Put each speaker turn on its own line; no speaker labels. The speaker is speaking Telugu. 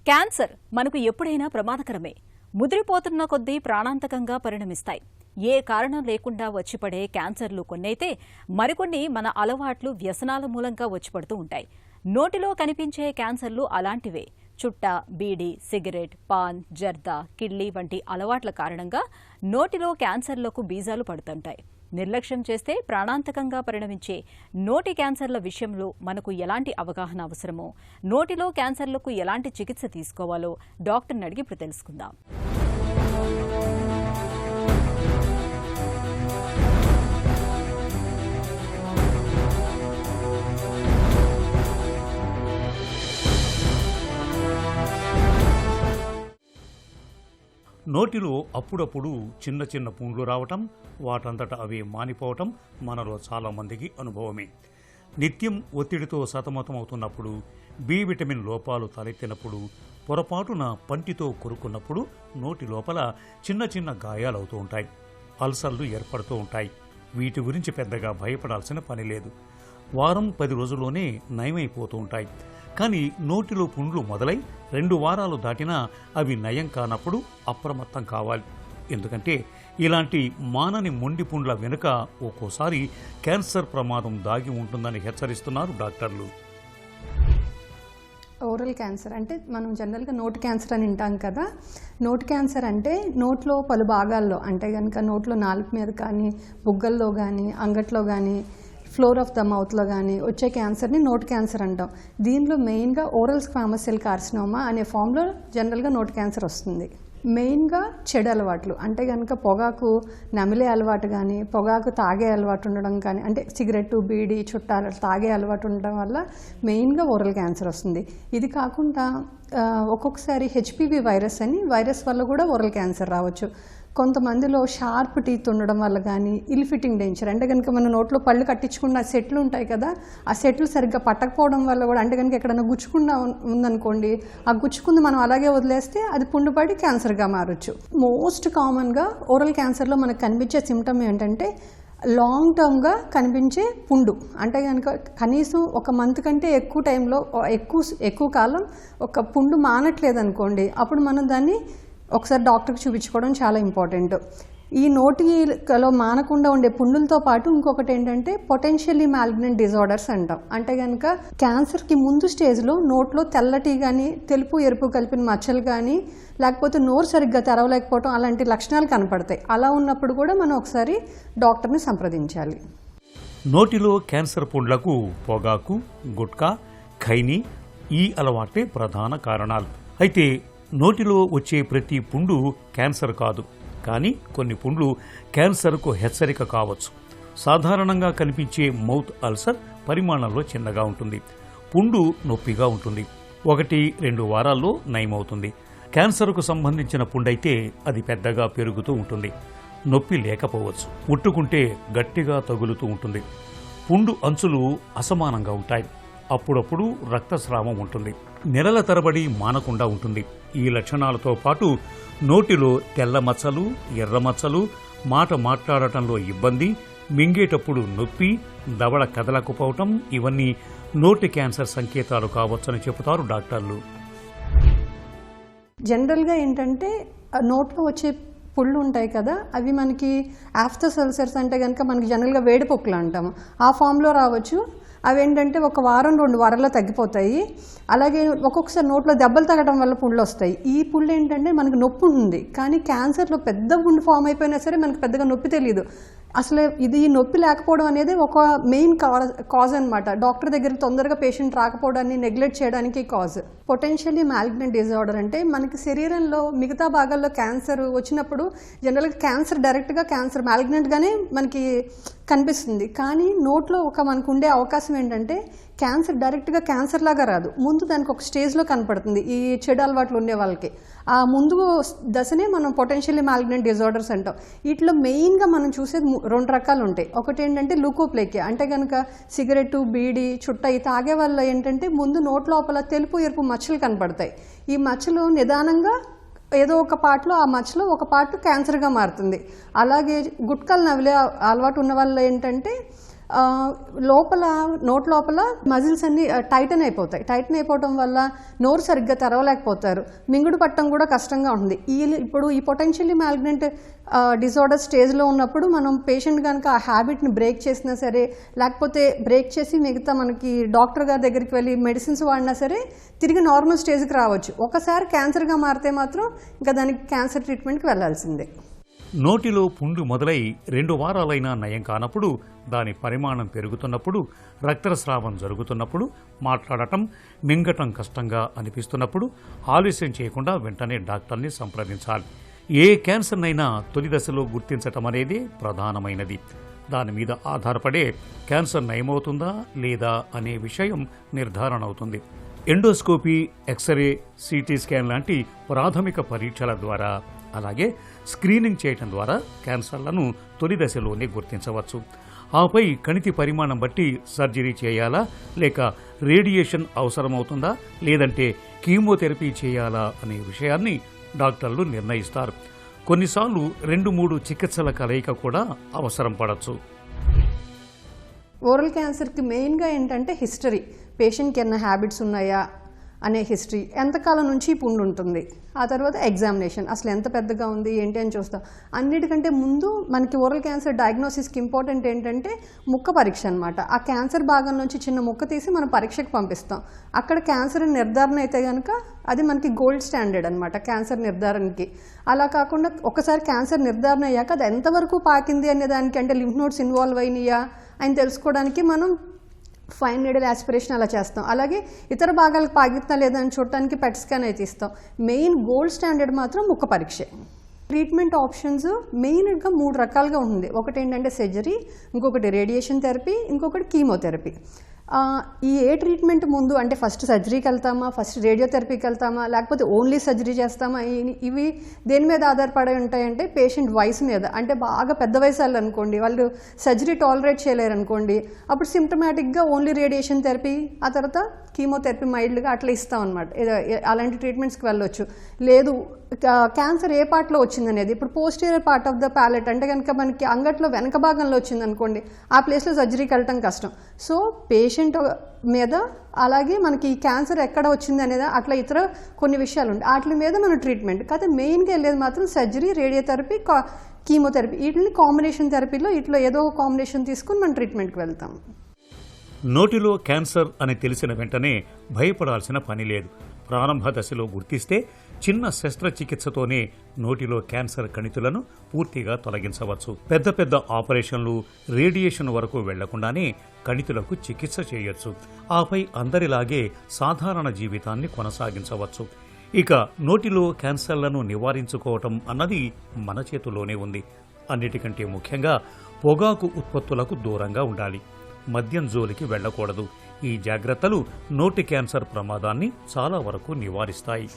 క్యాన్సర్ మనకు ఎప్పుడైనా ప్రమాదకరమే. ముదిరిపోతున్న కొద్దీ ప్రాణాంతకంగా పరిణమిస్తాయి. ఏ కారణం లేకుండా వచ్చిపడే క్యాన్సర్లు కొన్నైతే మరికొన్ని మన అలవాట్లు, వ్యసనాల మూలంగా వచ్చిపడుతూ ఉంటాయి. నోటిలో కనిపించే క్యాన్సర్లు అలాంటివే. చుట్ట, బీడి, సిగరెట్, పాన్, జర్దా, కిడ్లీ వంటి అలవాట్ల కారణంగా నోటిలో క్యాన్సర్లకు బీజాలు పడుతుంటాయి. నిర్లక్ష్యం చేస్తే ప్రాణాంతకంగా పరిణమించే నోటి క్యాన్సర్ల విషయంలో మనకు ఎలాంటి అవగాహన అవసరమో, నోటిలో క్యాన్సర్లకు ఎలాంటి చికిత్స తీసుకోవాలో డాక్టర్ని అడిగి ఇప్పుడు తెలుసుకుందాం.
నోటిలో అప్పుడప్పుడు చిన్న చిన్న పుండ్లు రావటం, వాటంతట అవే మానిపోవటం మనలో చాలామందికి అనుభవమే. నిత్యం ఒత్తిడితో సతమతమవుతున్నప్పుడు, బి విటమిన్ లోపాలు తలెత్తినప్పుడు, పొరపాటున పంటితో కొరుకున్నప్పుడు నోటి లోపల చిన్న చిన్న గాయాలవుతూ ఉంటాయి. అల్సర్లు ఏర్పడుతూ ఉంటాయి. వీటి గురించి పెద్దగా భయపడాల్సిన పని లేదు. వారం 10 రోజుల్లోనే నయమైపోతూ ఉంటాయి. కానీ నోటిలో పుండ్లు మొదలై 2 వారాలు దాటినా అవి నయం కానప్పుడు అప్రమత్తం కావాలి. ఎందుకంటే ఇలాంటి మానని మొండి పుండ్ల వెనుక ఒక్కోసారి క్యాన్సర్ ప్రమాదం దాగి ఉంటుందని హెచ్చరిస్తున్నారు డాక్టర్లు.
ఓరల్ క్యాన్సర్ అంటే మనం జనరల్గా నోటి క్యాన్సర్ అని వింటాం కదా. నోటి క్యాన్సర్ అంటే నోట్లో పలు భాగాల్లో, అంటే కనుక నోట్లో నాలుక మీద కానీ, బుగ్గల్లో కానీ, అంగట్లో కానీ, ఫ్లోర్ ఆఫ్ ద మౌత్లో కానీ వచ్చే క్యాన్సర్ని నోటి క్యాన్సర్ అంటాం. దీనిలో మెయిన్గా ఓరల్ స్క్వామస్ సెల్ కార్సినోమా అనే ఫామ్లో జనరల్గా నోటి క్యాన్సర్ వస్తుంది. మెయిన్గా చెడు అలవాట్లు, అంటే కనుక పొగాకు నమిలే అలవాటు కానీ, పొగాకు తాగే అలవాటు ఉండడం కానీ, అంటే సిగరెట్టు, బీడి, చుట్టాలు తాగే అలవాటు ఉండడం వల్ల మెయిన్గా ఓరల్ క్యాన్సర్ వస్తుంది. ఇది కాకుండా ఒక్కొక్కసారి హెచ్పివి వైరస్ అని వైరస్ వల్ల కూడా ఓరల్ క్యాన్సర్ రావచ్చు. కొంతమందిలో షార్ప్ టీత్ ఉండడం వల్ల కానీ, ఇల్ ఫిట్టింగ్ డెంచర్, అంటే కనుక మన నోట్లో పళ్ళు కట్టించుకున్న సెట్లు ఉంటాయి కదా, ఆ సెట్లు సరిగ్గా పట్టకపోవడం వల్ల కూడా, అంటే కనుక ఎక్కడైనా గుచ్చుకుండా ఉందనుకోండి, ఆ గుచ్చుకుంది మనం అలాగే వదిలేస్తే అది పుండుపడి క్యాన్సర్గా మారచ్చు. మోస్ట్ కామన్గా ఓరల్ క్యాన్సర్లో మనకు కనిపించే సిమ్టమ్ ఏంటంటే లాంగ్ టర్మ్గా కనిపించే పుండు. అంటే కనుక కనీసం 1 మంత్ కంటే ఎక్కువ టైంలో ఎక్కువ కాలం ఒక పుండు మానట్లేదు అనుకోండి, అప్పుడు మనం దాన్ని ఒకసారి డాక్టర్కి చూపించుకోవడం చాలా ఇంపార్టెంట్. ఈ నోటిలో మానకుండా ఉండే పుండులతో పాటు ఇంకొకటి ఏంటంటే పొటెన్షియల్లీ మాలిగ్నెంట్ డిజార్డర్స్ అంటాం. అంటే కనుక క్యాన్సర్కి ముందు స్టేజ్లో నోట్లో తెల్లటి కానీ, తెలుపు ఎరుపు కలిపిన మచ్చలు కానీ, లేకపోతే నోరు సరిగ్గా తెరవలేకపోవడం అలాంటి లక్షణాలు కనపడతాయి. అలా ఉన్నప్పుడు కూడా మనం ఒకసారి డాక్టర్ని సంప్రదించాలి.
నోటిలో క్యాన్సర్ పుండ్లకు పొగాకు, గుట్కా, ఖైనీ ఈ అలవాట్లే ప్రధాన కారణాలు. అయితే నోటిలో వచ్చే ప్రతి పుండు క్యాన్సర్ కాదు. కానీ కొన్ని పుండ్లు క్యాన్సర్కు హెచ్చరిక కావచ్చు. సాధారణంగా కనిపించే మౌత్ అల్సర్ పరిమాణంలో చిన్నగా ఉంటుంది. పుండు నొప్పిగా ఉంటుంది. 1-2 వారాల్లో నయమవుతుంది. క్యాన్సర్కు సంబంధించిన పుండైతే అది పెద్దగా పెరుగుతూ ఉంటుంది. నొప్పి లేకపోవచ్చు. ముట్టుకుంటే గట్టిగా తగులుతూ ఉంటుంది. పుండు అంచులు అసమానంగా ఉంటాయి. అప్పుడప్పుడు రక్తస్రావం ఉంటుంది. నెలల తరబడి మానకుండా ఉంటుంది. ఈ లక్షణాలతో పాటు నోటిలో తెల్ల మచ్చలు, ఎర్ర మచ్చలు, మాట మాట్లాడటంలో ఇబ్బంది, మింగేటప్పుడు నొప్పి, దవడ కదలకపోవటం ఇవన్నీ నోటి క్యాన్సర్ సంకేతాలు కావచ్చని చెబుతారు డాక్టర్లు.
జనరల్గా ఏంటంటే నోట్లో వచ్చే పుళ్ళు ఉంటాయి కదా, అవి మనకి ఆఫ్టర్ అల్సర్స్, అంటే కనుక మనకి జనరల్గా వేడిపొక్కులు అంటాము, ఆ ఫామ్లో రావచ్చు. అవి ఏంటంటే 1 వారం 2 వారాల్లో తగ్గిపోతాయి. అలాగే ఒక్కొక్కసారి నోట్లో దెబ్బలు తగ్గడం వల్ల పుళ్ళు వస్తాయి. ఈ పుళ్ళు ఏంటంటే మనకు నొప్పి ఉంది, కానీ క్యాన్సర్లో పెద్ద పుండు ఫామ్ అయిపోయినా సరే మనకు పెద్దగా నొప్పి తెలియదు. అసలు ఇది నొప్పి లేకపోవడం అనేది ఒక మెయిన్ కాజ్ అనమాట. డాక్టర్ దగ్గరికి తొందరగా పేషెంట్ రాకపోవడాన్ని నెగ్లెక్ట్ చేయడానికి కాజ్. పొటెన్షియల్లీ మాలిగ్నెంట్ డిజార్డర్ అంటే మనకి శరీరంలో మిగతా భాగాల్లో క్యాన్సర్ వచ్చినప్పుడు జనరల్గా క్యాన్సర్ డైరెక్ట్గా క్యాన్సర్ మాలిగ్నెంట్గానే మనకి కనిపిస్తుంది. కానీ నోట్లో మనకు ఉండే అవకాశం ఏంటంటే క్యాన్సర్ డైరెక్ట్గా క్యాన్సర్ లాగా రాదు. ముందు దానికి ఒక స్టేజ్లో కనపడుతుంది. ఈ చెడు అలవాట్లు ఉండే వాళ్ళకి ఆ ముందు దశనే మనం పొటెన్షియల్లీ మాలిగ్నెంట్ డిజార్డర్స్ అంటాం. వీటిలో మెయిన్గా మనం చూసేది 2 రకాలు ఉంటాయి. ఒకటి ఏంటంటే లూకోప్లేకియా, అంటే కనుక సిగరెట్టు, బీడి, చుట్ట ఈ తాగే వల్ల ఏంటంటే ముందు నోట్ లోపల తెలుపు ఎరుపు మచ్చలు కనపడతాయి. ఈ మచ్చలు నిదానంగా ఏదో ఒక పార్ట్లో, ఆ మచ్చలో ఒక పార్ట్ క్యాన్సర్గా మారుతుంది. అలాగే గుట్కాలు నవిలే అలవాటు ఉన్న వల్ల ఏంటంటే లోపల నోట్ లోపల మజిల్స్ అన్ని టైటన్ అయిపోతాయి. టైటన్ అయిపోవడం వల్ల నోరు సరిగ్గా తెరవలేకపోతారు. మింగుడు పట్టడం కూడా కష్టంగా ఉంటుంది. ఇప్పుడు ఈ పొటెన్షియల్లీ మ్యాలిగ్నెంట్ డిజార్డర్ స్టేజ్లో ఉన్నప్పుడు మనం పేషెంట్ కనుక ఆ హ్యాబిట్ని బ్రేక్ చేసినా సరే, లేకపోతే బ్రేక్ చేసి మిగతా మనకి డాక్టర్ గారి దగ్గరికి వెళ్ళి మెడిసిన్స్ వాడినా సరే తిరిగి నార్మల్ స్టేజ్కి రావచ్చు. ఒకసారి క్యాన్సర్గా మారితే మాత్రం ఇంకా దానికి క్యాన్సర్ ట్రీట్మెంట్కి వెళ్లాల్సిందే.
నోటిలో పుండు మొదలై 2 వారాలైనా నయం కానప్పుడు, దాని పరిమాణం పెరుగుతున్నప్పుడు, రక్తస్రావం జరుగుతున్నప్పుడు, మాట్లాడటం మింగటం కష్టంగా అనిపిస్తున్నప్పుడు ఆలస్యం చేయకుండా వెంటనే డాక్టర్ని సంప్రదించాలి. ఏ క్యాన్సర్నైనా తొలి దశలో గుర్తించటం అనేది ప్రధానమైనది. దాని మీద ఆధారపడే క్యాన్సర్ నయమవుతుందా లేదా అనే విషయం నిర్ధారణ అవుతుంది. ఎండోస్కోపీ, ఎక్స్రే, సిటీ స్కాన్ లాంటి ప్రాథమిక పరీక్షల ద్వారా, అలాగే స్క్రీనింగ్ చేయటం ద్వారా క్యాన్సర్లను తొలి దశలోనే గుర్తించవచ్చు. ఆపై కణితి పరిమాణం బట్టి సర్జరీ చేయాలా, లేక రేడియేషన్ అవసరమవుతుందా, లేదంటే కీమోథెరపీ చేయాలా అనే విషయాన్ని డాక్టర్లు నిర్ణయిస్తారు. కొన్నిసార్లు 2-3 చికిత్సల కలయిక కూడా అవసరం పడవచ్చు.
ఓరల్ క్యాన్సర్కి మెయిన్గా ఏంటంటే హిస్టరీ, పేషెంట్కి ఏమైనా హ్యాబిట్స్ ఉన్నాయా అనే హిస్టరీ, ఎంతకాలం నుంచి ఈ పుండు ఉంటుంది, ఆ తర్వాత ఎగ్జామినేషన్, అసలు ఎంత పెద్దగా ఉంది ఏంటి అని చూస్తాం. అన్నిటికంటే ముందు మనకి ఓరల్ క్యాన్సర్ డయాగ్నోసిస్కి ఇంపార్టెంట్ ఏంటంటే ముక్క పరీక్ష అనమాట. ఆ క్యాన్సర్ భాగం నుంచి చిన్న ముక్క తీసి మనం పరీక్షకు పంపిస్తాం. అక్కడ క్యాన్సర్ నిర్ధారణ అయితే కనుక అది మనకి గోల్డ్ స్టాండర్డ్ అనమాట క్యాన్సర్ నిర్ధారణకి. అలా కాకుండా ఒకసారి క్యాన్సర్ నిర్ధారణ అయ్యాక అది ఎంతవరకు పాకింది అనే దానికి, అంటే లింఫ్ నోడ్స్ ఇన్వాల్వ్ అయినాయా అని తెలుసుకోవడానికి మనం ఫైన్ నీడల్ యాస్పిరేషన్ అలా చేస్తాం. అలాగే ఇతర భాగాలకు పాకిద్దా లేదా అని చూడటానికి పెట్ స్కాన్ అయితే ఇస్తాం. మెయిన్ గోల్డ్ స్టాండర్డ్ మాత్రం ముక్క పరీక్ష. ట్రీట్మెంట్ ఆప్షన్స్ మెయిన్గా 3 రకాలుగా ఉంది. ఒకటి ఏంటంటే సర్జరీ, ఇంకొకటి రేడియేషన్ థెరపీ, ఇంకొకటి కీమోథెరపీ. ఈ ఏ ట్రీట్మెంట్ ముందు అంటే ఫస్ట్ సర్జరీకి వెళ్తామా, ఫస్ట్ రేడియోథెరపీకి వెళ్తామా, లేకపోతే ఓన్లీ సర్జరీ చేస్తామా, ఇవి దేని మీద ఆధారపడి ఉంటాయంటే పేషెంట్ వయసు మీద. అంటే బాగా పెద్ద వయసు వాళ్ళు అనుకోండి, వాళ్ళు సర్జరీ టాలరేట్ చేయలేరు అనుకోండి, అప్పుడు సిమ్టమాటిక్గా ఓన్లీ రేడియేషన్ థెరపీ, ఆ తర్వాత కీమోథెరపీ మైల్డ్గా అట్లా ఇస్తాం అనమాట. అలాంటి ట్రీట్మెంట్స్కి వెళ్ళొచ్చు. లేదు క్యాన్సర్ ఏ పార్ట్లో వచ్చిందనేది, ఇప్పుడు posterior part of the palate అంటే కనుక మనకి అంగట్లో వెనక భాగంలో వచ్చిందనుకోండి, ఆ ప్లేస్లో సర్జరీకి వెళ్ళటం కష్టం. సో పేషెంట్ మీద, అలాగే మనకి ఈ క్యాన్సర్ ఎక్కడ వచ్చింది అనేది అట్లా ఇతర కొన్ని విషయాలు ఉంటాయి, వాటి మీద మన ట్రీట్మెంట్. కాకపోతే మెయిన్గా వెళ్ళేది మాత్రం సర్జరీ, రేడియోథెరపీ, కీమోథెరపీ. వీటిని కాంబినేషన్ థెరపీలో ఇట్లా ఏదో ఒక కాంబినేషన్ తీసుకుని మనం ట్రీట్మెంట్కి వెళ్తాం.
నోటిలో క్యాన్సర్ అని తెలిసిన వెంటనే భయపడాల్సిన పని లేదు. ప్రారంభ దశలో గుర్తిస్తే చిన్న శస్త్రచికిత్సతోనే నోటిలో క్యాన్సర్ కణితులను పూర్తిగా తొలగించవచ్చు. పెద్ద పెద్ద ఆపరేషన్లు, రేడియేషన్ వరకు వెళ్లకుండానే కణితులకు చికిత్స చేయొచ్చు. ఆపై అందరిలాగే సాధారణ జీవితాన్ని కొనసాగించవచ్చు. ఇక నోటిలో క్యాన్సర్లను నివారించుకోవటం అన్నది మన చేతుల్లోనే ఉంది. అన్నిటికంటే ముఖ్యంగా పొగాకు ఉత్పత్తులకు దూరంగా ఉండాలి. మద్యం జోలికి వెళ్లకూడదు. ఈ జాగ్రత్తలు నోటి క్యాన్సర్ ప్రమాదాన్ని చాలా వరకు నివారిస్తాయి.